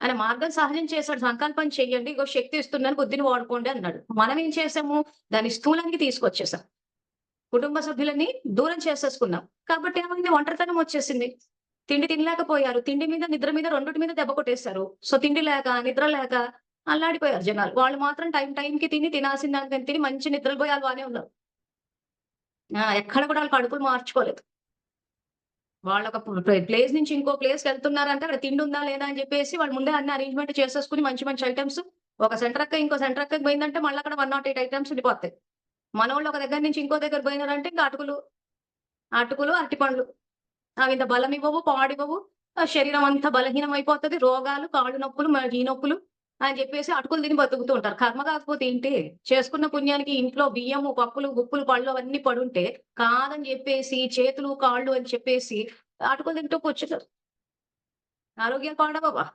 ఆయన మార్గం సహజం చేశాడు. సంకల్పం చెయ్యండి. ఇగో శక్తి ఇస్తున్నాను బుద్ధిని వాడుకోండి అన్నాడు. మనం ఏం చేసాము? దాన్ని స్థూలానికి తీసుకొచ్చేసాం. కుటుంబ సభ్యులని దూరం చేసేసుకున్నాం. కాబట్టి ఏమైంది? ఒంటరితనం వచ్చేసింది. తిండి తినలేకపోయారు. తిండి మీద, నిద్ర మీద రెండిటి మీద దెబ్బ కొట్టేసారు. సో, తిండి లేక, నిద్ర లేక అల్లాడిపోయారు జనాలు. వాళ్ళు మాత్రం టైంకి తిని తినాల్సిన దానికి తిని మంచి నిద్రలు పోయి ఆళ్ళు బానే ఉన్నారు. ఎక్కడ కూడా ఆళ్ళు కడుపులు మార్చుకోలేదు. వాళ్ళొక ప్లేస్ నుంచి ఇంకో ప్లేస్‌కెళ్తున్నారంటే అక్కడ తిండుందా లేదా అని జెప్పేసి వాళ్ళు ముందే అన్ని అరేంజ్‌మెంట్ చేసేసుకొని మంచి మంచి ఐటెమ్స్ ఒక సెంటరక్క ఇంకో సెంటరక్కకి పోయిందంటే మళ్ళక్కడ 108 ఐటెమ్స్ ఉండిపోతాయి. మనోళ్ళు ఒక దగ్గర నుంచి ఇంకో దగ్గర పోయినారంటే ఇంక అటుకులు, అరటిపండ్లు. అవింత బలమివ్వవు, పాడివ్వవు. శరీరం అంతా బలహీనం అయిపోతది. రోగాలు, కాళ్ళు నొప్పులు, ఈ నొప్పులు అని జెప్పేసి అటుకులు తిని బతుకుతూ ఉంటారు. కర్మ కాకపోతే ఏంటి? చేసుకున్న పుణ్యానికి ఇంట్లో బియ్యము, పప్పులు, గుప్పులు, పళ్ళు అవన్నీ పడుంటే కాదని జెప్పేసి చేతులు, కాళ్ళు అని చెప్పేసి అటుకులు తింటూ కూర్చుంటారు. ఆరోగ్యాలు పాడవవా?